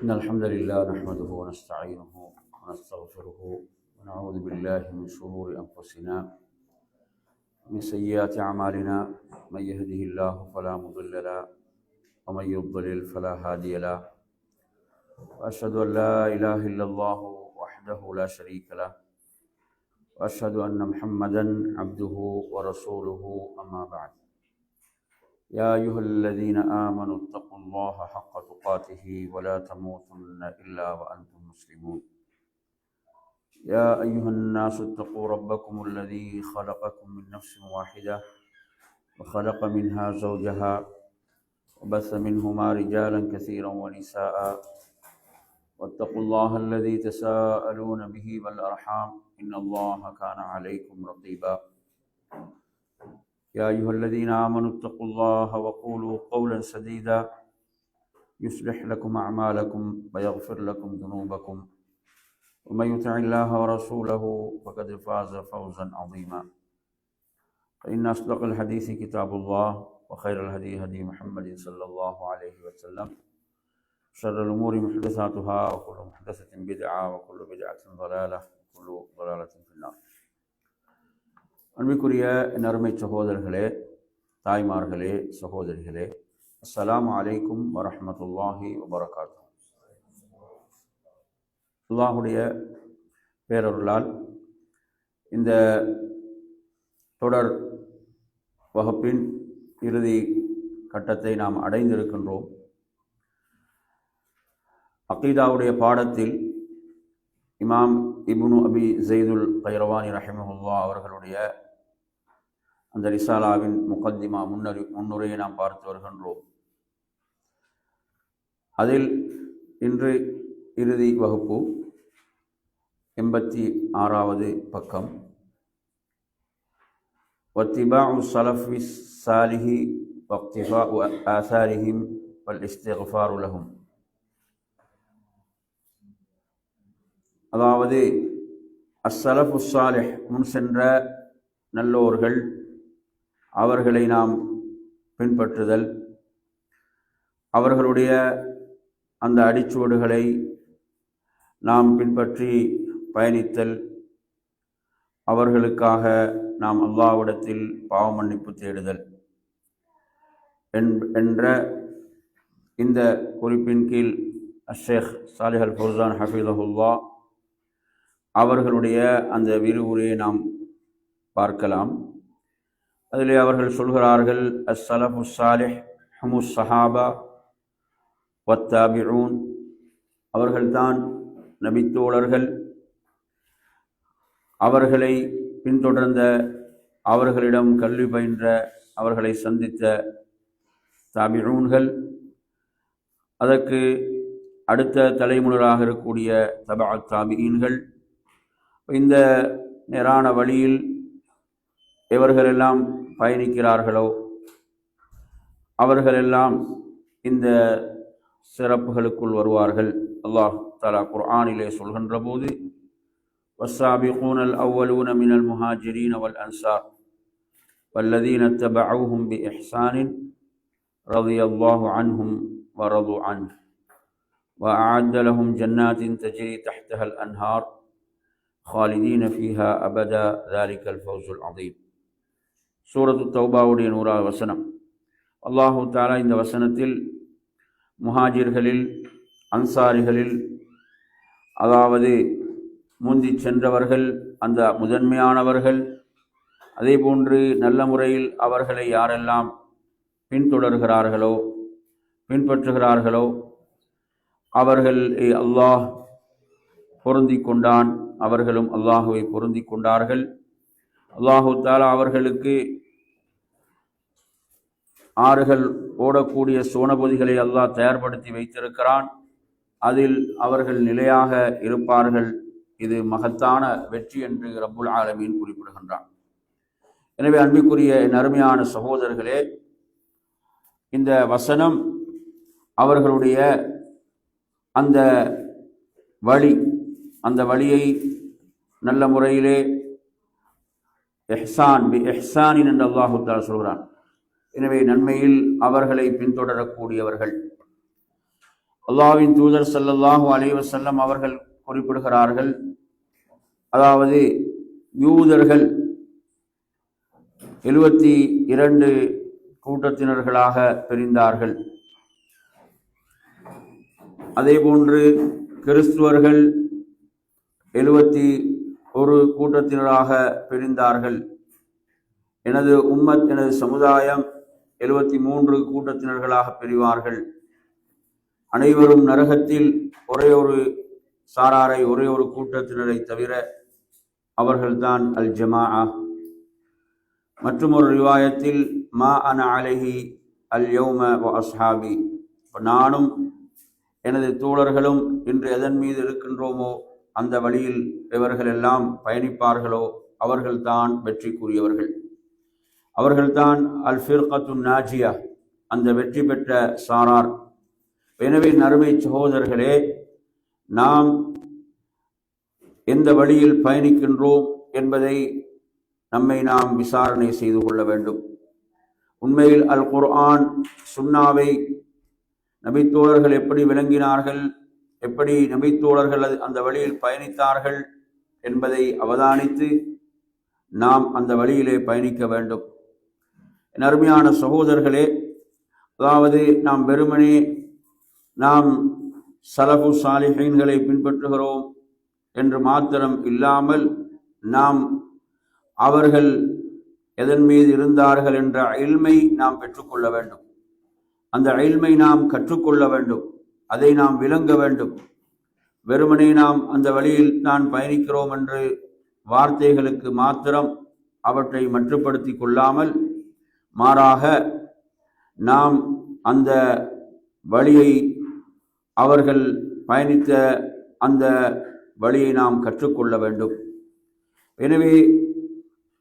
إن الحمد لله نحمده ونستعينه ونستغفره ونعوذ بالله من شرور أنفسنا من سيئات أعمالنا. من يهده الله فلا مضل له ومن يضلل فلا هادي له. وأشهد أن لا إله إلا الله وحده لا شريك له وأشهد أن محمدا عبده ورسوله. أما بعد، يا أيها الذين آمنوا اتقوا الله حق تقاته ولا تموتن إلا وأنتم مسلمون. يا أيها الناس اتقوا ربكم الذي خلقكم من نفس واحدة وخلق منها زوجها وبث منهما رجالا كثيرا ونساء واتقوا الله الذي تساءلون به والأرحام إن الله كان عليكم رقيبا. يا أيها الذين آمنوا اتقوا الله وقولوا قولا سديدا يصلح لكم أعمالكم ويغفر لكم ذنوبكم ومن يطع الله ورسوله فقد فاز فوزا عظيما. فإن أصدق الحديث كتاب الله وخير الهدي هدي محمد صلى الله عليه وسلم. شر الأمور محدثاتها وكل محدثة بدعة وكل بدعة ضلالة وكل ضلالة في النار. அன்பிற்குரிய நறுமை சகோதரர்களே, தாய்மார்களே, சகோதரிகளே, அஸ்ஸலாமு அலைக்கும் வரஹ்மத்துல்லாஹி வபரகாத்துஹு. அல்லாஹுடைய பேரருளால் இந்த தொடர் வகுப்பின் இறுதி கட்டத்தை நாம் அடைந்திருக்கின்றோம். அகீதாவுடைய பாடத்தில் இமாம் இப்னு அபி ஸைதுல் கைரவானி ரஹிமஹுல்லா அவர்களுடைய அந்த ரிசாலாவின் முகத்திமா முன்னுரையை நாம் பார்த்து வருகின்றோம். அதில் இன்று இறுதி வகுப்பு 86வது பக்கம். வத்திபாஉ ஸலஃபி ஸாலிஹி வக்திஃபாஉ ஆசாரிஹிம் வல் இஸ்திக்ஃபாரு லஹும். அதாவது அஸ்ஸலஃபு ஸாலிஹ், முன் சென்ற நல்லோர்கள், அவர்களை நாம் பின்பற்றுதல், அவர்களுடைய அந்த அடிச்சுவடுகளை நாம் பின்பற்றி பயணித்தல், அவர்களுக்காக நாம் அல்லாஹ்விடத்தில் பாவ மன்னிப்பு தேடுதல் என்ற இந்த குறிப்பின் கீழ் ஷேக் சாலிஹ் அல் ஃபௌசான் ஹஃபிதஹுல்லா அவர்களுடைய அந்த விரிவுரையை நாம் பார்க்கலாம். அதிலே அவர்கள் சொல்கிறார்கள், அஸ்ஸலஃபு ஸாலிஹ் ஹுமுஸ் ஸஹாபா வத்தாபிஊன். அவர்கள்தான் நபித்தோழர்கள், அவர்களை பின்தொடர்ந்த, அவர்களிடம் கல்வி பயின்ற, அவர்களை சந்தித்த தாபிஊன்கள், அதற்கு அடுத்த தலைமுறையாக இருக்கக்கூடிய தபஅத் தாபிஈன்கள். இந்த நேரான வழியில் எவர்களெல்லாம் பயணிக்கிறார்களோ அவர்களெல்லாம் இந்த சிறப்புகளுக்குள் வருவார்கள். அல்லாஹ் தஆலா குர்ஆனிலே சொல்கின்ற போது, வஸ்ஸாபிகூனல் அவ்வலூன மினல் முஹாஜிரீன வல் அன்சார் வல்லதீன தபஊஹும் பிஇஹ்சானின் ரலியல்லாஹு அன்ஹும் வரது அன்ஹு வஅஅத்த லஹும் ஜன்னாத்தின் தஜ்ரி தஹ்தஹல் அன்ஹார் خالدين فيها أبدا ذلك الفوز العظيم. சூரத்து தௌபாவுடைய 100வது வசனம். அல்லாஹு தஆலா இந்த வசனத்தில் முஹாஜிர்களில், அன்சாரிகளில், அதாவது முந்தி சென்றவர்கள், அந்த முதன்மையானவர்கள், அதே போன்று நல்ல முறையில் அவர்களை யாரெல்லாம் பின்தொடர்கிறார்களோ, பின்பற்றுகிறார்களோ, அவர்கள் அல்லாஹ் பொருந்தி கொண்டான், அவர்களும் அல்லாஹுவை பொருந்தி கொண்டார்கள். அல்லாஹு தஆலா அவர்களுக்கு ஆறுகள் ஓடக்கூடிய சோனபொதிகளை அல்லாஹ் தயார்படுத்தி வைத்திருக்கிறான். அதில் அவர்கள் நிலையாக இருப்பார்கள். இது மகத்தான வெற்றி என்று ரப்புல் ஆலமீன் குறிப்பிடுகின்றான். எனவே அன்பிற்குரிய அருமையான சகோதரர்களே, இந்த வசனம் அவர்களுடைய அந்த வழி, அந்த வழியை நல்ல முறையிலே இஹ்சான் பி இஹ்சானின் என்று அல்லாஹு தஆலா சொல்கிறான். எனவே நன்மையில் அவர்களை பின்தொடரக்கூடியவர்கள், அல்லாஹ்வின் தூதர் ஸல்லல்லாஹு அலைஹி வஸல்லம் அவர்கள் குறிப்பிடுகிறார்கள், அதாவது யூதர்கள் 72 கூட்டத்தினர்களாக பிரிந்தார்கள். அதே போன்று கிறிஸ்துவர்கள் 71 கூட்டத்தினராக பிரிந்தார்கள். எனது உம்மத், எனது சமுதாயம் 73 கூட்டத்தினர்களாக பிரிவார்கள். அனைவரும் நரகத்தில் ஒரே ஒரு சாராரை, ஒரே ஒரு கூட்டத்தினரை தவிர அவர்கள்தான் அல் ஜமாஅ. மற்றும் ஒரு ரிவாயத்தில் மா அன அலைஹி அல் யௌம வ அஸ்ஹாபி, நானும் எனது தோழர்களும் இன்று எதன் மீது இருக்கின்றோமோ அந்த வழியில் இவர்கள் எல்லாம் பயணிப்பார்களோ அவர்கள்தான் வெற்றிக்குரியவர்கள், அவர்கள்தான் அல் ஃபிர்கத்துன் நாஜியா, அந்த வெற்றி பெற்ற சாரார். எனவே நறுமை சகோதரர்களே, நாம் எந்த வழியில் பயணிக்கின்றோம் என்பதை நம்மை நாம் விசாரணை செய்து கொள்ள வேண்டும். உண்மையில் அல் குர்ஆன் சுன்னாவை நபித்தோழர்கள் எப்படி விளங்கினார்கள், எப்படி நபித்தோழர்கள் அந்த வழியில் பயணித்தார்கள் என்பதை அவதானித்து நாம் அந்த வழியிலே பயணிக்க வேண்டும். என் அருமையான சகோதரர்களே, அதாவது நாம் வெறுமனே நாம் சலஃபு சாலிஹீன்களை பின்பற்றுகிறோம் என்று மாத்திரம் இல்லாமல், நாம் அவர்கள் எதன் மீது இருந்தார்கள் என்ற இல்மை நாம் பெற்றுக்கொள்ள வேண்டும். அந்த இல்மை நாம் கற்றுக்கொள்ள வேண்டும், அதை நாம் விளங்க வேண்டும். வெறுமனே நாம் அந்த வழியில் தான் பயணிக்கிறோம் என்று வார்த்தைகளுக்கு மாத்திரம் அவற்றை மட்டுப்படுத்தி கொள்ளாமல், மாறாக நாம் அந்த வழியை, அவர்கள் பயணித்த அந்த வழியை நாம் கற்றுக்கொள்ள வேண்டும். எனவே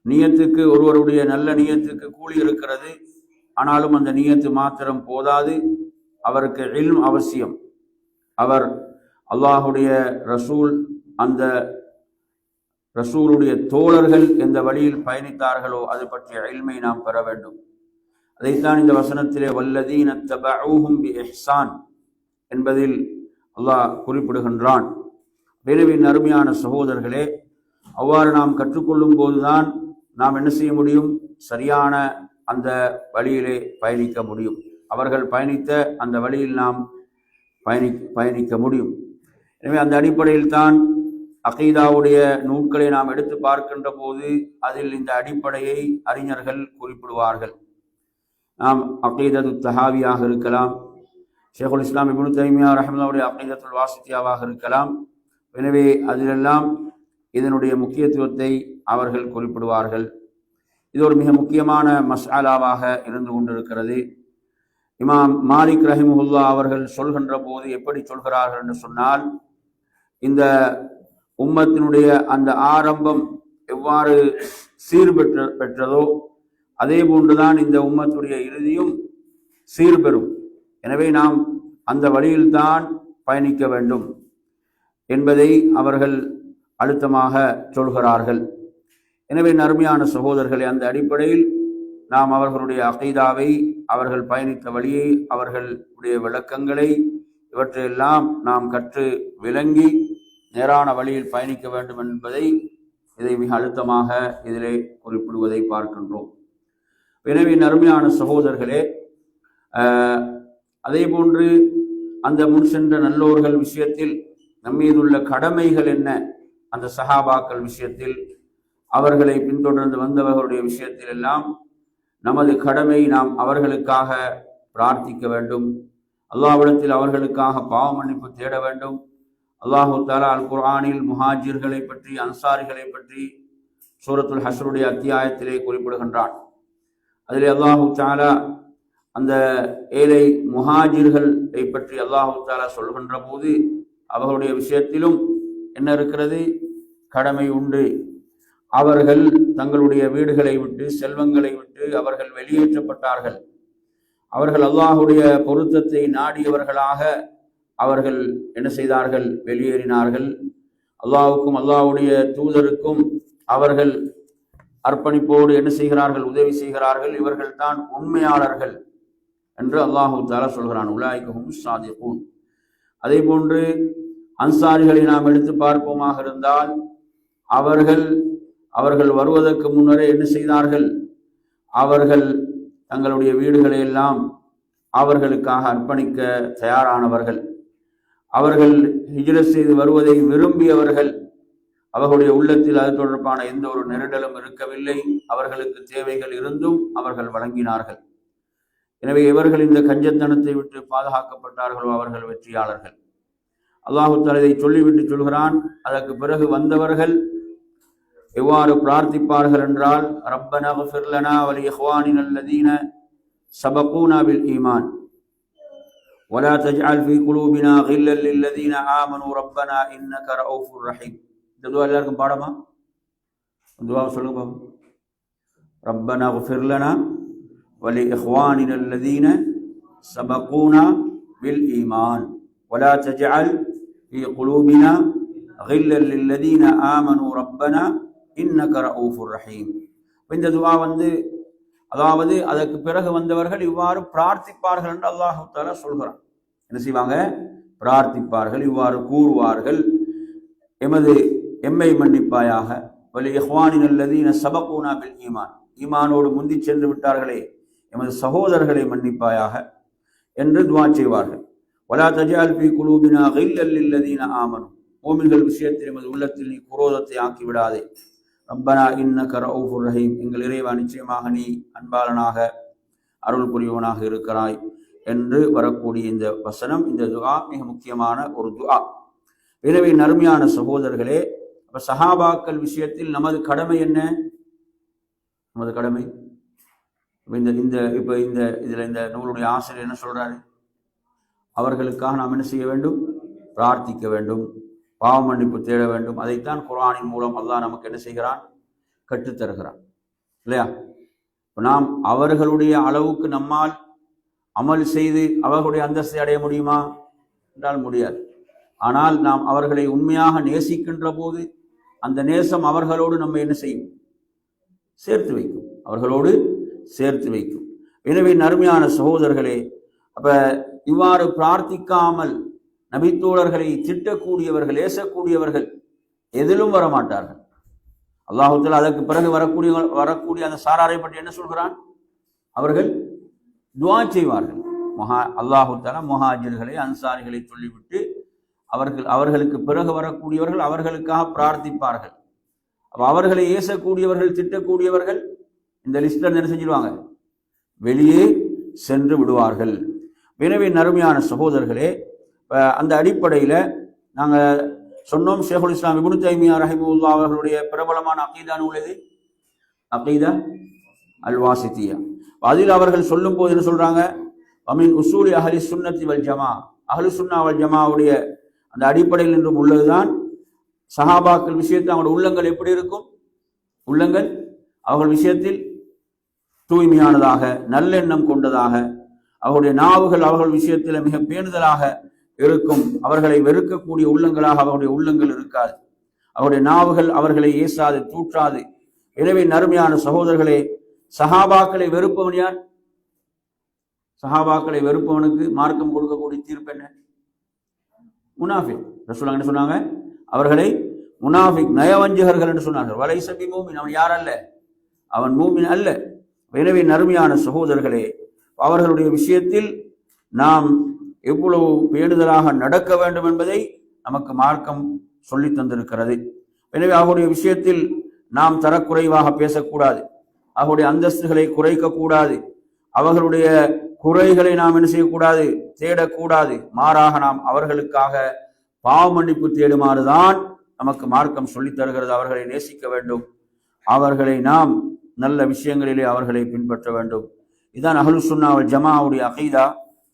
நியத்துக்கு, ஒருவருடைய நல்ல நியத்துக்கு கூலி இருக்கிறது. ஆனாலும் அந்த நியத்து மாத்திரம் போதாது, அவருக்கு இல்ம் அவசியம். அவர் அல்லாஹுடைய ரசூல், அந்த ரசூலுடைய தோழர்கள் எந்த வழியில் பயணித்தார்களோ அது பற்றிய இல்மை நாம் பெற வேண்டும். அதைத்தான் இந்த வசனத்திலே வல்லதீன தபஊஹும் பி இஹ்சான் என்பதில் அல்லாஹ் குறிப்பிடுகின்றான். வேலைவின் அருமையான சகோதரர்களே, அவ்வாறு நாம் கற்றுக்கொள்ளும் போதுதான் நாம் என்ன செய்ய முடியும், சரியான அந்த வழியிலே பயணிக்க முடியும். அவர்கள் பயணித்த அந்த வழியில் நாம் பயணிக்க முடியும். எனவே அந்த அடிப்படையில் தான் அகீதாவுடைய நூல்களை நாம் எடுத்து பார்க்கின்ற போது அதில் இந்த அடிப்படையை அறிஞர்கள் குறிப்பிடுவார்கள். நாம் அகீதத்து தஹாவியாக இருக்கலாம், ஷேகுல் இஸ்லாம் இப்னு தைமியா ரஹ்மத்துல்லாஹி அகீதத்துல் வாசித்தியாவாக இருக்கலாம். எனவே அதிலெல்லாம் இதனுடைய முக்கியத்துவத்தை அவர்கள் குறிப்பிடுவார்கள். இது ஒரு மிக முக்கியமான மஸ்அலாவாக இருந்து கொண்டிருக்கிறது. இமாம் மாலிக் ரஹிமஹுல்லா அவர்கள் சொல்கின்ற போது எப்படி சொல்கிறார்கள் என்று சொன்னால், இந்த உம்மத்தினுடைய அந்த ஆரம்பம் எவ்வாறு பெற்றதோ அதே போன்றுதான் இந்த உம்மத்துடைய இறுதியும் சீர்பெறும். எனவே நாம் அந்த வழியில்தான் பயணிக்க வேண்டும் என்பதை அவர்கள் அழுத்தமாக சொல்கிறார்கள். எனவே நறுமையான சகோதரர்களை, அந்த அடிப்படையில் நாம் அவர்களுடைய அகீதாவை, அவர்கள் பயணித்த வழியை, அவர்களுடைய விளக்கங்களை, இவற்றையெல்லாம் நாம் கற்று விளங்கி நேரான வழியில் பயணிக்க வேண்டும் என்பதை, இதை மிக அழுத்தமாக இதிலே குறிப்பிடுவதை பார்க்கின்றோம். எனவே நறுமையான சகோதரர்களே, அதே போன்று அந்த முன் சென்ற நல்லோர்கள் விஷயத்தில் நம்மீதுள்ள கடமைகள் என்ன, அந்த சஹாபாக்கள் விஷயத்தில், அவர்களை பின்தொடர்ந்து வந்தவர்களுடைய விஷயத்தில் எல்லாம் நமது கடமை, நாம் அவர்களுக்காக பிரார்த்திக்க வேண்டும். அல்லாஹ்விடத்தில் அவர்களுக்காக பாவ மன்னிப்பு தேட வேண்டும். அல்லாஹு தஆலா அல் குர்ஆனில் முஹாஜிர்களை பற்றி, அன்சாரிகளை பற்றி சூரத்துல் ஹஷ்ருடைய அத்தியாயத்திலே குறிப்பிடுகின்றான். அதிலே அல்லாஹு தஆலா அந்த ஏழை முஹாஜிர்களை பற்றி அல்லாஹு தஆலா சொல்கின்ற போது அவர்களுடைய விஷயத்திலும் என்ன இருக்கிறது, கடமை உண்டு. அவர்கள் தங்களுடைய வீடுகளை விட்டு, செல்வங்களை விட்டு அவர்கள் வெளியேற்றப்பட்டார்கள். அவர்கள் அல்லாஹுடைய பொருத்தத்தை நாடியவர்களாக அவர்கள் என்ன செய்தார்கள், வெளியேறினார்கள். அல்லாஹுக்கும் அல்லாஹுடைய தூதருக்கும் அவர்கள் அர்ப்பணிப்போடு என்ன செய்கிறார்கள், உதவி செய்கிறார்கள். இவர்கள் தான் உண்மையாளர்கள் என்று அல்லாஹு தஆலா சொல்கிறான். உலாயிக ஹும் ஸாதிகூன். அதே போன்று அன்சாரிகளை நாம் எடுத்து பார்ப்போமாக இருந்தால் அவர்கள் வருவதற்கு முன்னரே என்ன செய்தார்கள்? அவர்கள் தங்களுடைய வீடுகளை எல்லாம் அவர்களுக்காக அர்ப்பணிக்க தயாரானவர்கள். அவர்கள் ஹிஜ்ரத் செய்து வருவதை விரும்பியவர்கள். அவர்களுடைய உள்ளத்தில் அது தொடர்பான எந்த ஒரு நெருடலும் இருக்கவில்லை. அவர்களுக்கு தேவைகள் இருந்தும் அவர்கள் வழங்கினார்கள். எனவே இவர்கள் இந்த கஞ்சத்தனத்தை விட்டு பாதுகாக்கப்பட்டார்களோ அவர்கள் வெற்றியாளர்கள். அல்லாஹு தஆலா இதை சொல்லிவிட்டு சொல்கிறான், அதற்கு பிறகு வந்தவர்கள் எவ்வாறு பிரார்த்திப்பார்கள் என்றால், ரப்பனா இக்ஃபிர் லனா வ லி இஹ்வானினா அல்லதீன சபகூனா பில் ஈமான் வலா தஜ்அல் ஃபீ குலூபினா கில்லல் லில்லதீன ஆமனூ ரப்பனா இன்னக ரഊஃபுர் ரஹீம். இந்த துஆ எல்லாருக்கும் பாடமா? துஆ சொல்லுங்க பாப்போம். ரப்பனா இக்ஃபிர் லனா வ லி இஹ்வானினா அல்லதீன சபகூனா பில் ஈமான் வலா தஜ்அல் ஃபீ குலூபினா கில்லல் லில்லதீன ஆமனூ ரப்பனா இன்னக ரഊஃபுர் ரஹீம். இந்த துஆ அதாவது அதற்கு பிறகு வந்தவர்கள் இவ்வாறு பிரார்த்திப்பார்கள் என்று அல்லாஹ் தஆலா சொல்கிறான். என்ன செய்வாங்க? பிரார்த்திப்பார்கள், இவ்வாறு கூறுவார்கள், எம்மை மன்னிப்பாயாக, வலி இஹ்வானினா அல்லதீன சபகூனா பில் ஈமான், ஈமானோடு முந்தி சென்று விட்டார்களே எமது சகோதரர்களை மன்னிப்பாயாக என்று துஆ செய்வார்கள். வலா தஜ்அல் ஃபீ குலூபினா கில்லல் லில்லதீன ஆமனூ, மூமின்கள் விஷயத்தில் எமது உள்ளத்தில் நீ குரோதத்தை ஆக்கி விடாதே. ரப்பனா இன்னக ரഊஃபுர் ரஹீம், எங்கள் இறைவா நிச்சயமாக நீ அன்பாளனாக அருள் புரிவனாக இருக்கிறாய் என்று வரக்கூடிய இந்த வசனம், இந்த துஆ மிக முக்கியமான ஒரு துஆ. எனவே நறுமையான சகோதரர்களே, அப்ப சஹாபாக்கள் விஷயத்தில் நமது கடமை என்ன? நமது கடமை இந்த நூலுடைய ஆசிரியர் என்ன சொல்றாரு? அவர்களுக்காக நாம் என்ன செய்ய வேண்டும்? பிரார்த்திக்க வேண்டும், பாவ மன்னிப்பு தேட வேண்டும். அதைத்தான் குர்ஆனின் மூலம் அல்லாஹ் நமக்கு என்ன செய்கிறான்? கற்றுத்தருகிறான், இல்லையா? நாம் அவர்களுடைய அளவுக்கு நம்மால் அமல் செய்து அவர்களுடைய அந்தஸ்தை அடைய முடியுமா என்றால் முடியாது. ஆனால் நாம் அவர்களை உண்மையாக நேசிக்கின்ற போது அந்த நேசம் அவர்களோடு நம்ம என்ன செய்யும்? சேர்த்து வைக்கும், அவர்களோடு சேர்த்து வைக்கும். எனவே நறுமையான சகோதரர்களே, அப்ப இவ்வாறு பிரார்த்திக்காமல் நபித்தோழர்களை திட்டக்கூடியவர்கள், ஏசக்கூடியவர்கள் எதிலும் வரமாட்டார்கள். அல்லாஹ் தஆலா அதற்கு பிறகு வரக்கூடிய அந்த சாராரை பற்றி என்ன சொல்கிறான்? அவர்கள் துஆ செய்வார்கள். அல்லாஹ் தஆலா முஹாஜிர்களை, அன்சாரிகளை சொல்லிவிட்டு அவர்களுக்கு பிறகு வரக்கூடியவர்கள் அவர்களுக்காக பிரார்த்திப்பார்கள். அப்ப அவர்களை ஏசக்கூடியவர்கள், திட்டக்கூடியவர்கள் இந்த லிஸ்ட்ல என்ன செஞ்சிருவாங்க? வெளியே சென்று விடுவார்கள். எனவே நறுமையான சகோதரர்களே, அந்த அடிப்படையில் நாங்கள் சொன்னோம், ஷேகுல் இஸ்லாம் இப்னு தைமியா ரஹிமஹுல்லாஹ் அவர்களுடைய பிரபலமான அகீதா நூல் எது? அகீதா அல் வாசித்தியா. அதில் அவர்கள் சொல்லும் போது என்ன சொல்றாங்க? அமீன் உசூலி அஹ்லி சுன்னத்தி வல் ஜமா, அஹ்லு சுன்னா வல் ஜமாவுடைய அந்த அடிப்படையில் நின்றும் உள்ளதுதான் சஹாபாக்கள் விஷயத்தில் அவங்களுடைய உள்ளங்கள் எப்படி இருக்கும்? உள்ளங்கள் அவர்கள் விஷயத்தில் தூய்மையானதாக, நல்லெண்ணம் கொண்டதாக, அவர்களுடைய நாவுகள் அவர்கள் விஷயத்தில் மிக பேணுதலாக இருக்கும். அவர்களை வெறுக்கக்கூடிய உள்ளங்களாக அவருடைய உள்ளங்கள் இருக்காது. அவருடைய நாவுகள் அவர்களை ஏசாது, தூற்றாது. எனவே நறுமையான சகோதரர்களே, சஹாபாக்களை வெறுப்பவன் யார்? சஹாபாக்களை வெறுப்பவனுக்கு மார்க்கம் கொடுக்கக்கூடிய தீர்ப்பு என்ன? முனாஃபிக். ரசூலுல்லாஹ் என்ன சொன்னாங்க? அவர்களை முனாஃபிக், நயவஞ்சகர்கள் என்று சொன்னார்கள். வலைஸ பிமூமின், அவன் யார் அல்ல? அவன் மூமின் அல்ல. எனவே நறுமையான சகோதரர்களே, அவர்களுடைய விஷயத்தில் நாம் எவ்வளவு பேணுதலாக நடக்க வேண்டும் என்பதை நமக்கு மார்க்கம் சொல்லி தந்திருக்கிறது. எனவே அவருடைய விஷயத்தில் நாம் தரக்குறைவாக பேசக்கூடாது, அவருடைய அந்தஸ்துகளை குறைக்கக்கூடாது, அவர்களுடைய குறைகளை நாம் என்ன செய்யக்கூடாது? தேடக்கூடாது. மாறாக நாம் அவர்களுக்காக பாவ மன்னிப்பு தேடுமாறுதான் நமக்கு மார்க்கம் சொல்லித் தருகிறது. அவர்களை நேசிக்க வேண்டும், அவர்களை நாம் நல்ல விஷயங்களிலே அவர்களை பின்பற்ற வேண்டும். இதுதான் அஹ்லு சுன்னா வல் ஜமாவுடைய அகீதா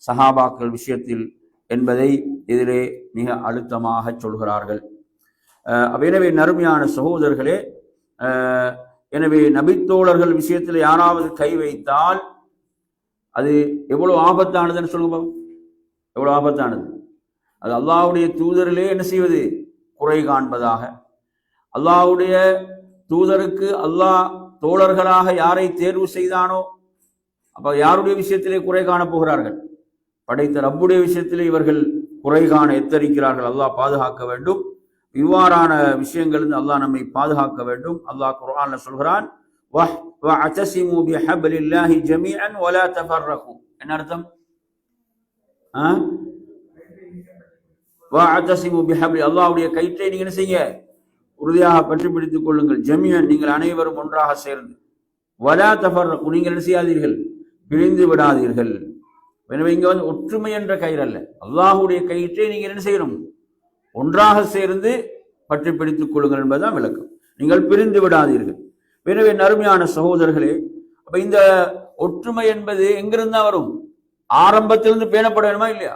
சஹாபாக்கள் விஷயத்தில் என்பதை இதிலே மிக அழுத்தமாக சொல்கிறார்கள். எனவே நறுமையான சகோதரர்களே, எனவே நபித்தோழர்கள் விஷயத்தில் யாராவது கை வைத்தால் அது எவ்வளவு ஆபத்தானதுன்னு சொல்லுங்க. எவ்வளவு ஆபத்தானது அது? அல்லாஹ்வுடைய தூதரிலே என்ன செய்வது? குறை காண்பதாக. அல்லாஹ்வுடைய தூதருக்கு அல்லாஹ் தோழர்களாக யாரை தேர்வு செய்தானோ, அப்ப யாருடைய விஷயத்திலே குறை காண போகிறார்கள்? படைத்த ரப்புடைய விஷயத்திலே இவர்கள் குறை காண எத்தரிக்கிறார்கள். அல்லாஹ் பாதுகாக்க வேண்டும். இவ்வாறான விஷயங்கள் அல்லாஹ் நம்மை பாதுகாக்க வேண்டும். அல்லாஹ் குர்ஆன்ல சொல்கிறான், வஅதஸிமு பிஹப்லில்லாஹி ஜமீஅன் வலா தஃபர்ரகு. என்ன அர்த்தம்? வஅதஸிமு பிஹப்லி, அல்லாஹ்வுடைய கயிற்றை நீங்க என்ன செய்யுங்க, உறுதியாக பற்றி பிடித்துக் கொள்ளுங்கள். ஜமீஅன், நீங்கள் அனைவரும் ஒன்றாக சேர்ந்து. வலா தஃபர்ரகு, நீங்கள் என்ன செய்யாதீர்கள், பிரிந்து விடாதீர்கள். எனவே இங்க ஒற்றுமை என்ற கயிறு அல்ல, அல்லாஹ்வுடைய கயிற்றை நீங்கள் என்ன செய்யணும், ஒன்றாக சேர்ந்து பற்றி பிடித்துக் கொள்ளுங்கள் என்பதுதான் விளக்கம். நீங்கள் பிரிந்து விடாதீர்கள். எனவே நறுமையான சகோதரர்களே, அப்ப இந்த ஒற்றுமை என்பது எங்கிருந்தா வரும்? ஆரம்பத்திலிருந்து பேணப்பட வேணுமா இல்லையா?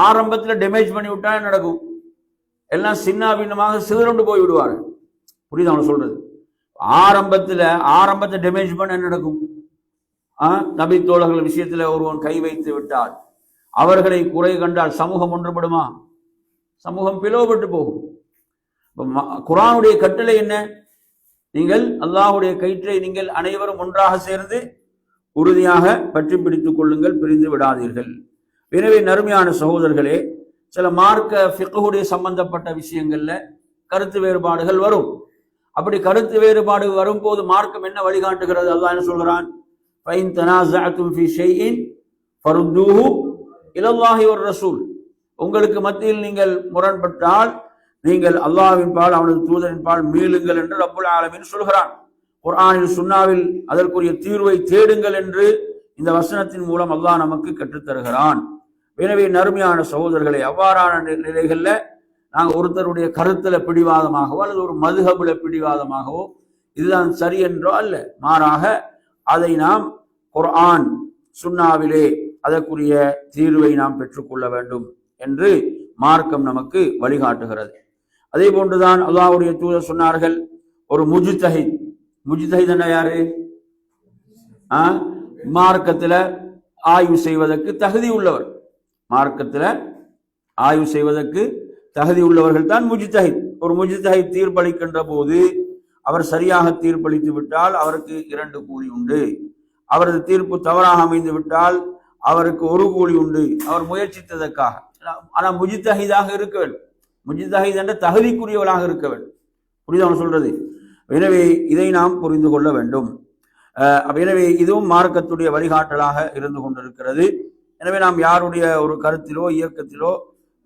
ஆரம்பத்தில் டேமேஜ் பண்ணி விட்டா என்ன நடக்கும்? எல்லாம் சின்ன பின்னமாக சிதறண்டு போய் விடுவார்கள். புரியுது அவன் சொல்றது? ஆரம்பத்தை டேமேஜ் பண்ண என்ன நடக்கும்? நபி தோழர்கள் விஷயத்துல ஒருவன் கை வைத்து விட்டால், அவர்களை குறை கண்டால் சமூகம் ஒன்றுபடுமா? சமூகம் பிளவுபட்டு போகும். குர்ஆனுடைய கட்டளை என்ன? நீங்கள் அல்லாஹ்வுடைய கயிற்றை நீங்கள் அனைவரும் ஒன்றாக சேர்ந்து உறுதியாக பற்றி பிடித்துக் கொள்ளுங்கள், பிரிந்து விடாதீர்கள். எனவே நறுமையான சகோதரர்களே, சில மார்க்க ஃபிக்ஹுடைய சம்பந்தப்பட்ட விஷயங்கள்ல கருத்து வேறுபாடுகள் வரும். அப்படி கருத்து வேறுபாடு வரும்போது மார்க்கம் என்ன வழிகாட்டுகிறது? அல்லாஹ் என்ன சொல்கிறான்? ஃபைன் தனாஸஅதும் ஃபீ ஷைஇன் ஃபருத்தூஹு இலல்லாஹி வர் ரசூல். உங்களுக்கு மத்தியில் நீங்கள் முரண்பட்டால் நீங்கள் அல்லாஹ்வின் பால் அவனது தூதரின் பால் மீளுங்கள் என்று ரப்புல் ஆலமீன் சொல்கிறான். குர்ஆனில் சுன்னாவில் அதற்குரிய தீர்வை தேடுங்கள் என்று இந்த வசனத்தின் மூலம் அல்லாஹ் நமக்கு கற்றுத்தருகிறான். எனவே நறுமையான சகோதரர்களை, அவ்வாறான நிலைகள்ல நாங்கள் ஒருத்தருடைய கருத்துல பிடிவாதமாகவோ அல்லது ஒரு மதுஹபுல பிடிவாதமாகவோ இதுதான் சரி என்றோ அல்ல, மாறாக அதை நாம் குர்ஆன் சுன்னாவிலே அதற்குரிய தீர்வை நாம் பெற்றுக்கொள்ள வேண்டும் என்று மார்க்கம் நமக்கு வழிகாட்டுகிறது. அதே போன்றுதான் அல்லாஹ்வுடைய தூதர் சொன்னார்கள், ஒரு முஜ்தஹித் என்ன யாரு? மார்க்கத்துல ஆய்வு செய்வதற்கு தகுதி உள்ளவர். மார்க்கத்துல ஆய்வு செய்வதற்கு தகுதி உள்ளவர்கள் தான் முஜ்தஹித். ஒரு முஜ்தஹித் தீர்ப்பளிக்கின்ற போது அவர் சரியாக தீர்ப்பளித்து விட்டால் அவருக்கு 2 கூலி உண்டு. அவரது தீர்ப்பு தவறாக அமைந்து விட்டால் அவருக்கு 1 கூலி உண்டு, அவர் முயற்சித்ததற்காக. ஆனா முஜ்தஹிதாக இருக்க வேண்டும். முஜ்தஹித் என்ற தகுதிக்குரியவளாக இருக்க வேண்டும். புரியுது அவன் சொல்றது? எனவே இதை நாம் புரிந்து கொள்ள வேண்டும். எனவே இதுவும் மார்க்கத்துடைய வழிகாட்டலாக இருந்து கொண்டிருக்கிறது. எனவே நாம் யாருடைய ஒரு கருத்திலோ இயக்கத்திலோ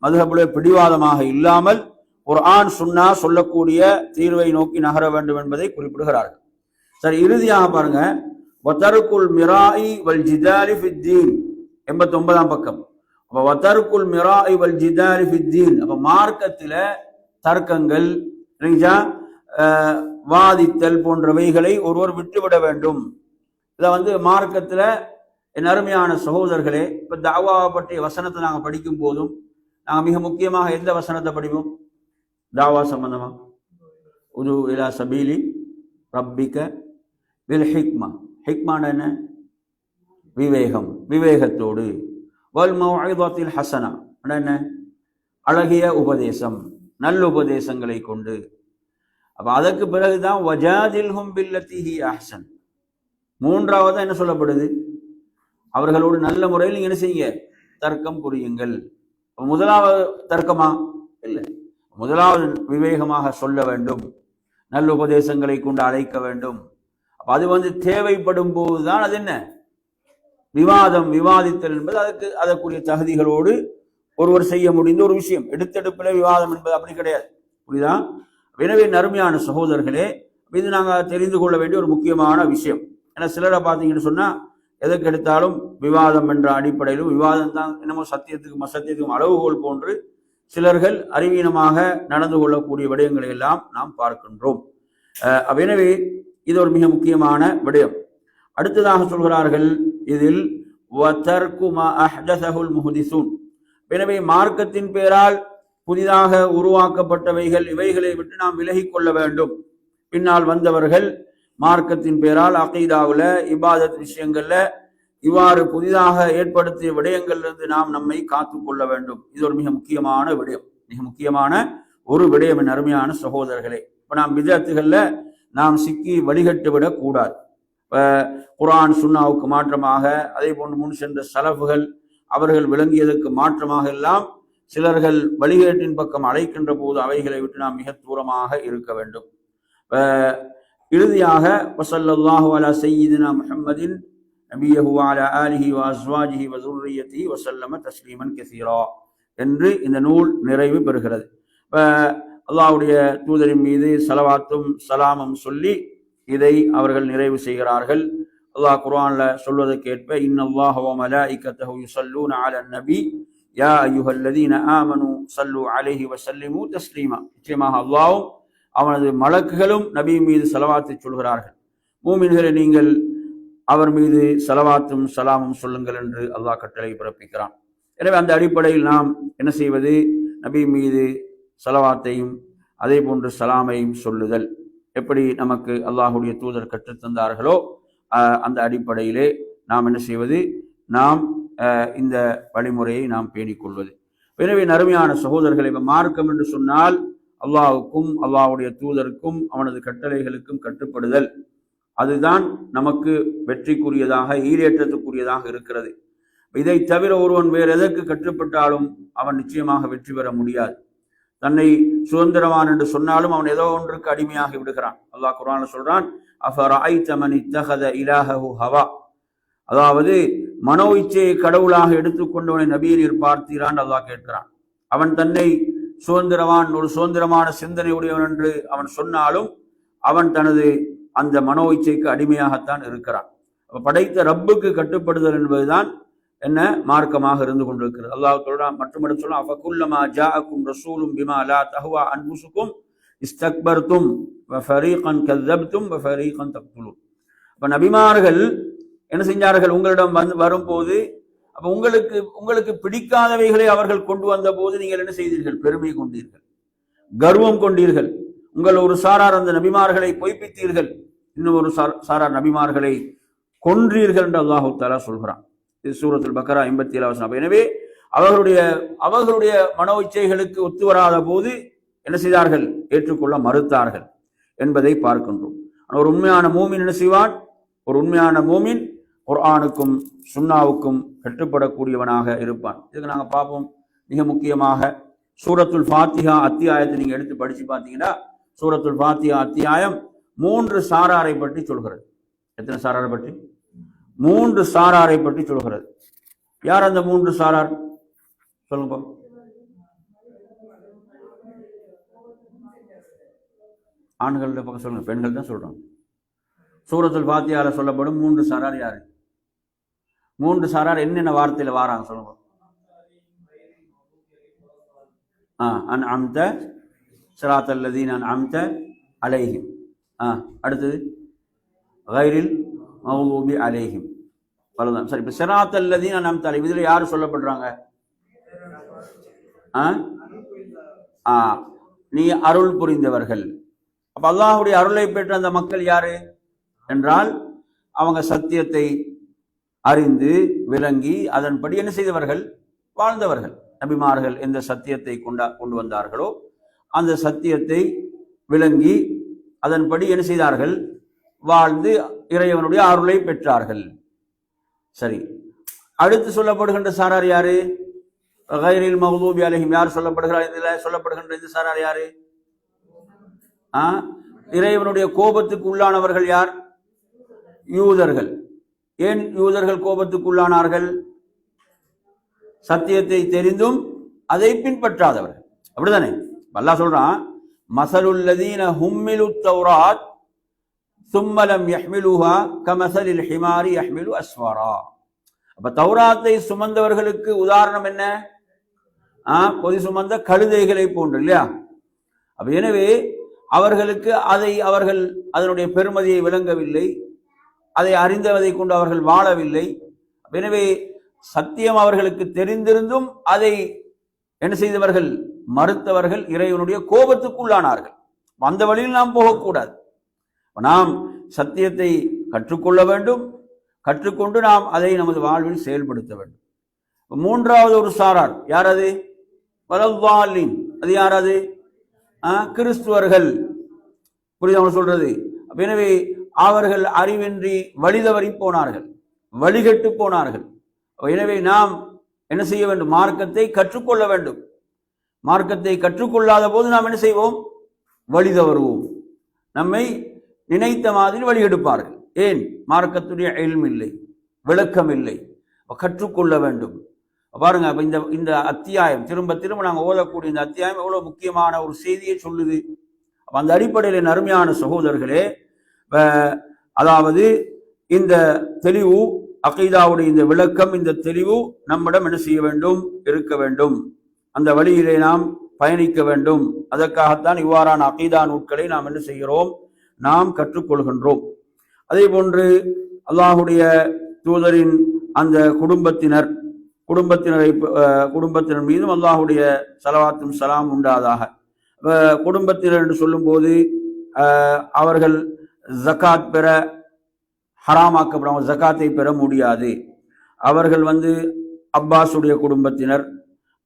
மதுஹபிலோ பிடிவாதமாக இல்லாமல் குர்ஆன் சுன்னா சொல்லக்கூடிய தீர்வை நோக்கி நகர வேண்டும் என்பதை குறிப்பிடுகிறார்கள். சரி, இறுதியாக பாருங்க, வதர்குல் மிராஇ வல் ஜிதாலி ஃபித்தீன் 89ஆம் பக்கம். அப்ப வதர்குல் மிராஇ வல் ஜிதாலி ஃபித்தீன், அப்ப மார்க்கத்தில தர்க்கங்கள், வாதித்தல் போன்றவைகளை ஒருவர் விட்டுவிட வேண்டும். இதை மார்க்கத்துல என் அருமையான சகோதரர்களே, இப்ப தாவாவை பற்றிய வசனத்தை நாங்கள் படிக்கும் போதும் நாங்கள் மிக முக்கியமாக எந்த வசனத்தை படிப்போம்? தாவா சம்பந்தமா உது இலா சபீலி ரப்பிக பில் ஹிக்மா. ஹிக்மான என்ன? விவேகம், விவேகத்தோடு. வல் மௌஇதத்தில் ஹசனா என்ன? அழகிய உபதேசம், நல்ல உபதேசங்களை கொண்டு. அப்ப அதற்கு பிறகுதான் வஜாதில்ஹும் பில்லத்தி ஹி அஹ்சன். மூன்றாவது என்ன சொல்லப்படுது? அவர்களோடு நல்ல முறையில் நீங்க என்ன செய்யுங்க, தர்க்கம் புரியுங்கள். முதலாவது தர்க்கமா? இல்லை, முதலாவது விவேகமாக சொல்ல வேண்டும், நல்ல உபதேசங்களை கொண்டு அழைக்க வேண்டும். அப்ப அது தேவைப்படும் போதுதான் அது என்ன விவாதித்தல் என்பது அதற்குரிய தகுதிகளோடு ஒருவர் செய்ய முடிந்த ஒரு விஷயம். எடுத்தெடுப்பில் விவாதம் என்பது அப்படி கிடையாது. புரியுதா? எனவே நறுமையான சகோதரர்களே, இது நாங்கள் தெரிந்து கொள்ள வேண்டிய ஒரு முக்கியமான விஷயம். ஏன்னா சிலரை பார்த்தீங்கன்னு சொன்னா எதற்கு எடுத்தாலும் விவாதம் என்ற அடிப்படையிலும் விவாதம் தான் என்னமோ சத்தியத்துக்கும் அசத்தியத்துக்கும் அளவுகோல் போன்று சிலர்கள் அறிவீனமாக நடந்து கொள்ளக்கூடிய விடயங்களை எல்லாம் நாம் பார்க்கின்றோம். எனவே இது ஒரு மிக முக்கியமான விடயம். அடுத்ததாக சொல்கிறார்கள் இதில் எனவே மார்க்கத்தின் பேரால் புதிதாக உருவாக்கப்பட்டவைகள் இவைகளை விட்டு நாம் விலகி கொள்ள வேண்டும். பின்னால் வந்தவர்கள் மார்க்கத்தின் பேரால் அகீதாவுல இபாதத் விஷயங்கள்ல இவ்வாறு புதிதாக ஏற்படுத்திய விடயங்களிலிருந்து நாம் நம்மை காத்து கொள்ள வேண்டும். இது ஒரு மிக முக்கியமான விடயம், மிக முக்கியமான ஒரு விடயம் என் அருமையான சகோதரர்களே. இப்ப நாம் பிதஅத்துகள்ல நாம் சிக்கி வழிகட்டு விடக் கூடாது. குர்ஆன் சுன்னாவுக்கு மாற்றமாக, அதே போன்று முன் சென்ற சலஃபுகள் அவர்கள் விளங்கியதற்கு மாற்றமாக எல்லாம் சிலர்கள் வழிகேட்டின் பக்கம் அழைக்கின்ற போது அவைகளை விட்டு நாம் மிக தூரமாக இருக்க வேண்டும். இறுதியாக வஸல்லல்லாஹு அலா சய்யிதினா முஹம்மதின் நபியஹு வஅலா ஆலிஹி வ அஸ்வாஜிஹி வ ஸுர்ரிய்யத்திஹி வ ஸல்லம தஸ்லீமன் கஸீரா என்று இந்த நூல் நிறைவு பெறுகிறது. அல்லாஹ்வுடைய தூதரின் மீது ஸலவாத்தும் ஸலாமும் சொல்லி இதை அவர்கள் நிறைவு செய்கிறார்கள். அல்லாஹ் குர்ஆன்ல சொல்வதை கேட்ப இன்னல்லாஹ வ மலாயிகத்தஹு யுஸல்லூன அலன் நபி யா அய்யுஹல்லதீன ஆமனூ ஸல்லூ அலைஹி வ ஸல்லிமூ தஸ்லீமா. நிச்சயமாக அல்லாஹ்வும் அவனது மலக்குகளும் நபி மீது ஸலவாத்தை சொல்கிறார்கள். மூமின்களை நீங்கள் அவர் மீது ஸலவாத்தும் ஸலாமும் சொல்லுங்கள் என்று அல்லாஹ் கட்டளை பிறப்பிக்கிறான். எனவே அந்த அடிப்படையில் நாம் என்ன செய்வது? நபி மீது ஸலவாத்தையும் அதே போன்று சலாமையும் சொல்லுதல் எப்படி நமக்கு அல்லாஹுடைய தூதர் கற்றுத்தந்தார்களோ அந்த அடிப்படையிலே நாம் என்ன செய்வது? நாம் இந்த வழிமுறையை நாம் பேணிக்கொள்வது. எனவே நறுமையான சகோதரர்களை, மார்க்கம் என்று சொன்னால் அல்லாஹுக்கும் அல்லாஹுடைய தூதருக்கும் அவனது கட்டளைகளுக்கும் கட்டுப்படுதல், அதுதான் நமக்கு வெற்றிக்குரியதாக ஈரேற்றத்துக்குரியதாக இருக்கிறது. இதை தவிர ஒருவன் வேறு எதற்கு கட்டுப்பட்டாலும் அவன் நிச்சயமாக வெற்றி பெற முடியாது. தன்னை சுதந்திரவான் என்று சொன்னாலும் அவன் ஏதோ ஒன்றுக்கு அடிமையாகி விடுகிறான். அல்லாஹ் குர்ஆன்ல சொல்றான், அஃபரஐத மன் இத்தகத இலாஹஹு ஹவா, அதாவது மனோ இச்சையை கடவுளாக எடுத்துக்கொண்டவனை நபியை நீர் பார்த்தீரான் அல்லாஹ் கேட்கிறான். அவன் தன்னை சுதந்திரவான், ஒரு சுதந்திரமான சிந்தனை உடையவன் என்று அவன் சொன்னாலும் அவன் தனது அந்த மனோ இச்சைக்கு அடிமையாகத்தான் இருக்கிறான். படைத்த ரப்புக்கு கட்டுப்படுதல் என்பதுதான் என்ன மார்க்கமாக இருந்து கொண்டிருக்கிறது. அல்லாஹ் சொல்றான், மட்டும் சொல்றான், ஃபகுல்லமா ஜாஅக்கும் ரசூலும் பிமா லா தஹ்வா அன்ஃபுசுக்கும் இஸ்தக்பர்தும் வ ஃபரீகன் கஸப்தும் வ ஃபரீகன் தக்துலூன். அப்ப நபிமார்கள் என்ன செஞ்சார்கள்? உங்களிடம் வரும்போது அப்ப உங்களுக்கு பிடிக்காதவைகளை அவர்கள் கொண்டு வந்த போது நீங்கள் என்ன செய்தீர்கள்? பெருமை கொண்டீர்கள், கர்வம் கொண்டீர்கள். உங்கள் ஒரு சாரார் அந்த நபிமார்களை பொய்ப்பித்தீர்கள், இன்னும் ஒரு சாரார் நபிமார்களை கொன்றீர்கள் என்று அல்லாஹு தஆலா சொல்கிறான். இது சூரத்துல் பக்கரா 87. எனவே அவர்களுடைய மனோ இச்சைகளுக்கு ஒத்து வராத போது என்ன செய்தார்கள்? ஏற்றுக்கொள்ள மறுத்தார்கள் என்பதை பார்க்கின்றோம். ஒரு உண்மையான மூமின் என்ன செய்வான்? ஒரு உண்மையான மூமின் குர்ஆனுக்கும் சுன்னாவுக்கும் கட்டுப்படக்கூடியவனாக இருப்பான். இதுக்கு நாங்கள் பார்ப்போம். மிக முக்கியமாக சூரத்துல் ஃபாத்திஹா அத்தியாயத்தை நீங்க எடுத்து படிச்சு பார்த்தீங்கன்னா, சூரத்துல் ஃபாத்திஹா அத்தியாயம் 3 சாராரை பற்றி சொல்கிறது. எத்தனை சாராரை பற்றி? 3 சாராரை பற்றி சொல்கிறது. யார் அந்த 3 சாரார்? சொல்லுங்க. ஆண்கள் பக்கம் சொல்லுங்க, பெண்கள் தான் சொல்றோம். சூரத்துல் ஃபாத்திஹால சொல்லப்படும் 3 சாரார் யாரு? 3 சாரார் என்னென்ன வார்த்தையில வாராங்க சொல்லுங்க. அன்அம்த ஸிராத்தல் லதீன அன்அம்த அலைஹிம். அடுத்தது கைரில் மக்லூபி அலைஹிம். பலதான் சரி. இப்ப ஸிராத்தல் லதீன அன்அம்த அலைஹிம் இதுல யார் சொல்லப்படுறாங்க? நீ அருள் புரிந்தவர்கள். அப்ப அல்லாஹ்வுடைய அருளை பெற்ற அந்த மக்கள் யாரு என்றால், அவங்க சத்தியத்தை அறிந்து விளங்கி அதன்படி என்ன செய்தவர்கள்? வாழ்ந்தவர்கள். நபிமார்கள் எந்த சத்தியத்தை கொண்டு வந்தார்களோ அந்த சத்தியத்தை விளங்கி அதன்படி என்ன செய்தார்கள்? வாழ்ந்து இறைவனுடைய அருளை பெற்றார்கள். சரி, அடுத்து சொல்லப்படுகின்ற சாரார் யாரு? கைரில் மக்லூபி அலைஹிம். யார் சொல்லப்படுகிறார்? இதுல சொல்லப்படுகின்ற இந்த சாரார் யாரு? இறைவனுடைய கோபத்துக்கு உள்ளானவர்கள் யார்? யூதர்கள். ஏன் யூதர்கள் கோபத்துக்கு உள்ளானார்கள்? சத்தியத்தை தெரிந்தும் அதை பின்பற்றாதவர்கள். அப்படிதானே? அல்லாஹ் சொல்றான், மஸலுல் லதீன ஹும்மிலுத் தௌராத் ثم لم يحملوها كمثل الحمار يحمل اسفارا. அப்ப தௌராத்தை சுமந்தவர்களுக்கு உதாரணம் என்ன? பொதி சுமந்த கழுதைகளை போன்று, இல்லையா? அப்ப எனவே அவர்களுக்கு அவர்கள் அதனுடைய பெருமதியை விளங்கவில்லை, அதை அறிந்ததை கொண்டு அவர்கள் வாழவில்லை. எனவே சத்தியம் அவர்களுக்கு தெரிந்திருந்தும் அதை என்ன செய்தவர்கள்? மறுத்தவர்கள் இறைவனுடைய கோபத்துக்குள்ளானார்கள். அந்த வழியில் நாம் போகக்கூடாது. நாம் சத்தியத்தை கற்றுக்கொள்ள வேண்டும், கற்றுக்கொண்டு நாம் அதை நமது வாழ்வில் செயல்படுத்த வேண்டும். 3வது ஒரு சாரார் யார்? அது வலல்லாலின். அது யார்? அது கிறிஸ்துவர்கள். புரியுது சொல்றது? எனவே அவர்கள் அறிவின்றி வழிதவறி போனார்கள், வழிகட்டு போனார்கள். எனவே நாம் என்ன செய்ய வேண்டும்? மார்க்கத்தை கற்றுக்கொள்ள வேண்டும். மார்க்கத்தை கற்றுக்கொள்ளாத போது நாம் என்ன செய்வோம்? வழி தவறுவோம். நம்மை நினைத்த மாதிரி வழி எடுப்பார்கள். ஏன்? மார்க்கத்துடைய இல்ம் இல்லை, விளக்கம் இல்லை. கற்றுக்கொள்ள வேண்டும். பாருங்க, அப்ப இந்த அத்தியாயம் திரும்ப திரும்ப நாங்கள் ஓதக்கூடிய இந்த அத்தியாயம் எவ்வளவு முக்கியமான ஒரு செய்தியை சொல்லுது. அந்த அடிப்படையில் அருமையான சகோதரர்களே, அதாவது இந்த தெளிவு, அகீதாவுடைய இந்த விளக்கம், இந்த தெளிவு நம்மிடம் என்ன செய்ய வேண்டும்? இருக்க வேண்டும். அந்த வழியிலே நாம் பயணிக்க வேண்டும். அதற்காகத்தான் இவ்வாறான அகீதா நூட்களை நாம் என்ன செய்கிறோம்? நாம் கற்றுக்கொள்கின்றோம். அதே போன்று அல்லாஹுடைய தூதரின் அந்த குடும்பத்தினர் மீதும் அல்லாஹுடைய ஸலவாத்தும் ஸலாம் உண்டாதாக. குடும்பத்தினர் என்று சொல்லும் போது அவர்கள் ஜகாத் பெற ஹராமாக்கப்படும், ஜகாத்தை பெற முடியாது. அவர்கள் அப்பாஸுடைய குடும்பத்தினர்,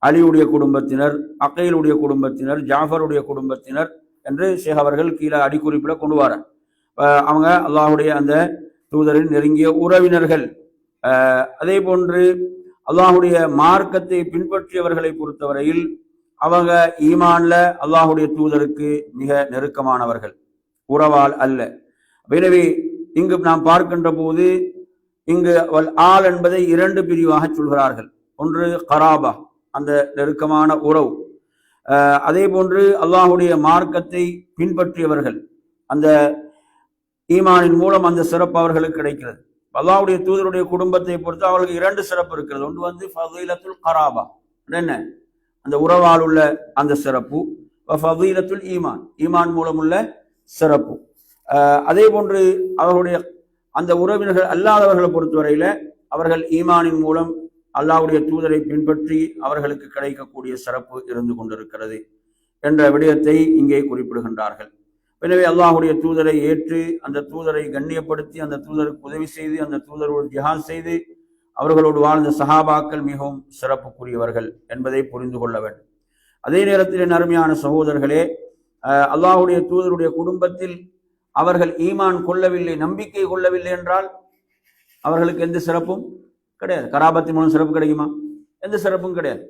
அலியுடைய குடும்பத்தினர், அகைலுடைய குடும்பத்தினர், ஜாஃபருடைய குடும்பத்தினர் என்று ஷேக் அவர்கள் கீழே அடிக்குறிப்பிட கொண்டு வர. அவங்க அல்லாஹுடைய அந்த தூதரின் நெருங்கிய உறவினர்கள். அதே போன்று அல்லாஹுடைய மார்க்கத்தை பின்பற்றியவர்களை பொறுத்தவரையில் அவங்க ஈமான்ல அல்லாஹுடைய தூதருக்கு மிக நெருக்கமானவர்கள், உறவால் அல்ல. எனவே இங்கு நாம் பார்க்கின்ற போது இங்கு ஆள் என்பதை இரண்டு பிரிவாக சொல்கிறார்கள். ஒன்று கராபா, அந்த நெருக்கமான உறவு. அதே போன்று அல்லாஹுடைய மார்க்கத்தை பின்பற்றியவர்கள், அந்த ஈமானின் மூலம் அந்த சிறப்பு அவர்களுக்கு கிடைக்கிறது. அல்லாஹுடைய தூதருடைய குடும்பத்தை பொறுத்து அவர்களுக்கு இரண்டு சிறப்பு இருக்கிறது. ஒன்று ஃபதீலத்துல் கராபா, என்ன அந்த உறவால் உள்ள அந்த சிறப்பு. ஃபதீலத்துல் ஈமான், ஈமான் மூலம் உள்ள சிறப்பு. அதே போன்று அவர்களுடைய அந்த உறவினர்கள் அல்லாதவர்களை பொறுத்தவரையில அவர்கள் ஈமானின் மூலம் அல்லாஹ்வுடைய தூதரை பின்பற்றி அவர்களுக்கு கிடைக்கக்கூடிய சிறப்பு இருந்து கொண்டிருக்கிறது என்ற விடயத்தை இங்கே குறிப்பிடுகின்றார்கள். எனவே அல்லாஹ்வுடைய தூதரை ஏற்று, அந்த தூதரை கண்ணியப்படுத்தி, அந்த தூதருக்கு உதவி செய்து, அந்த தூதரோடு ஜிஹாத் செய்து அவர்களோடு வாழ்ந்த சஹாபாக்கள் மிகவும் சிறப்புக்குரியவர்கள் என்பதை புரிந்து கொள்ள வேண்டும். அதே நேரத்தில் அருமையான சகோதரர்களே, அல்லாஹ்வுடைய தூதருடைய குடும்பத்தில் அவர்கள் ஈமான் கொள்ளவில்லை, நம்பிக்கை கொள்ளவில்லை என்றால் அவர்களுக்கு எந்த சிறப்பும் கிடையாது. கராபத்தின் மூலம் சிறப்பு கிடைக்குமா? எந்த சிறப்பும் கிடையாது.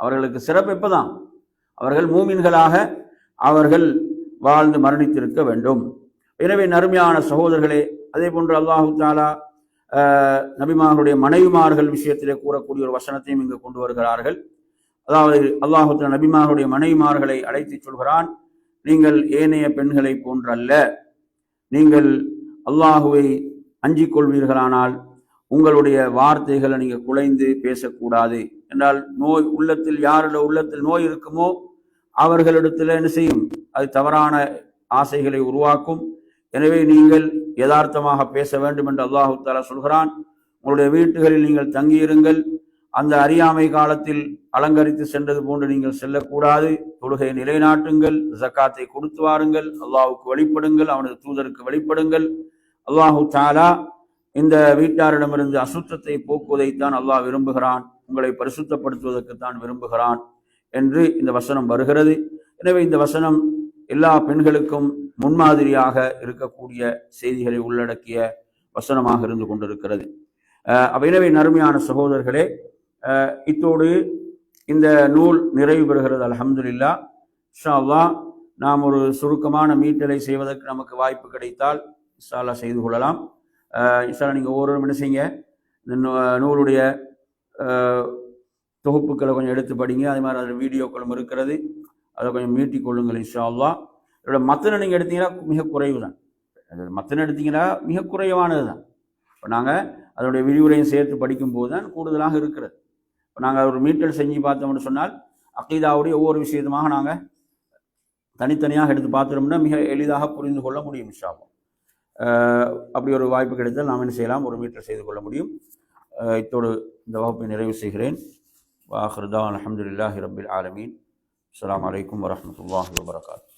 அவர்களுக்கு சிறப்பு எப்பதான்? அவர்கள் மூமின்களாக அவர்கள் வாழ்ந்து மரணித்திருக்க வேண்டும். எனவே நறுமையான சகோதரர்களே, அதே போன்று அல்லாஹு தாலா நபிமார்களுடைய மனைவிமார்கள் விஷயத்திலே கூறக்கூடிய ஒரு வசனத்தையும் இங்கு கொண்டு வருகிறார்கள். அதாவது அல்லாஹு தாலா நபிமார்களுடைய மனைவிமார்களை அழைத்து சொல்கிறான், நீங்கள் ஏனைய பெண்களை போன்றல்ல, நீங்கள் அல்லாஹுவை அஞ்சிக் கொள்வீர்களானால் உங்களுடைய வார்த்தைகளை நீங்கள் குலைந்து பேசக்கூடாது என்றால், நோய் உள்ளத்தில் யாருடைய உள்ளத்தில் நோய் இருக்குமோ அவர்களிடத்தில் என்ன செய்யும்? அது தவறான ஆசைகளை உருவாக்கும். எனவே நீங்கள் யதார்த்தமாக பேச வேண்டும் என்று அல்லாஹு தஆலா சொல்கிறான். உங்களுடைய வீட்டுகளில் நீங்கள் தங்கியிருங்கள். அந்த அறியாமை காலத்தில் அலங்கரித்து சென்றது போன்று நீங்கள் செல்லக்கூடாது. தொழுகையை நிலைநாட்டுங்கள், ஜக்காத்தை கொடுத்து வாருங்கள், அல்லாஹுக்கு வழிபடுங்கள், அவனது தூதருக்கு வழிபடுங்கள். அல்லாஹு தஆலா இந்த வீட்டாரிடமிருந்து அசுத்தத்தை போக்குவதைத்தான் அல்லாஹ் விரும்புகிறான், உங்களை பரிசுத்தப்படுத்துவதற்குத்தான் விரும்புகிறான் என்று இந்த வசனம் வருகிறது. எனவே இந்த வசனம் எல்லா பெண்களுக்கும் முன்மாதிரியாக இருக்கக்கூடிய செய்திகளை உள்ளடக்கிய வசனமாக இருந்து கொண்டிருக்கிறது. எனவே நறுமையான சகோதரர்களே, இத்தோடு இந்த நூல் நிறைவு பெறுகிறது. அல்ஹம்துலில்லாஹ். இன்ஷா அல்லாஹ் நாம் ஒரு சுருக்கமான மீட்டலை செய்வதற்கு நமக்கு வாய்ப்பு கிடைத்தால் இன்ஷா அல்லாஹ் செய்து கொள்ளலாம். இன்ஷா அல்லாஹ் நீங்கள் ஒவ்வொரு என்ன செய்யுங்க, இந்த நூலுடைய தொகுப்புக்களை கொஞ்சம் எடுத்து படிங்க. அதே மாதிரி அதில் வீடியோக்களும் இருக்கிறது, அதை கொஞ்சம் மீட்டிக் கொள்ளுங்கள் இன்ஷா அல்லாஹ். இதோட மத்தனை நீங்கள் எடுத்தீங்கன்னா மிக குறைவு தான். மத்தனை எடுத்தீங்கன்னா மிக குறைவானது தான். இப்போ நாங்கள் அதனுடைய விரிவுரையும் சேர்த்து படிக்கும்போது தான் கூடுதலாக இருக்கிறது. இப்போ நாங்கள் ஒரு மீட்டல் செஞ்சு பார்த்தோம்னு சொன்னால் அகீதாவுடைய ஒவ்வொரு விஷயத்துமாக நாங்கள் தனித்தனியாக எடுத்து பார்த்தோம்னா மிக எளிதாக புரிந்து கொள்ள முடியும் இன்ஷா அல்லாஹ். அப்படி ஒரு வாய்ப்பு கிடைத்தால் நாம் என்ன செய்யலாம், ஒரு மீட்டல் செய்து கொள்ள முடியும். இத்தோடு இந்த வகுப்பை நிறைவு செய்கிறேன். வாஹிர் தஅவானா அல்ஹம்துலில்லாஹி ரப்பில் ஆலமீன். அஸ்ஸலாமு அலைக்கும் வரஹ்மத்துல்லாஹி வபரகாத்துஹு.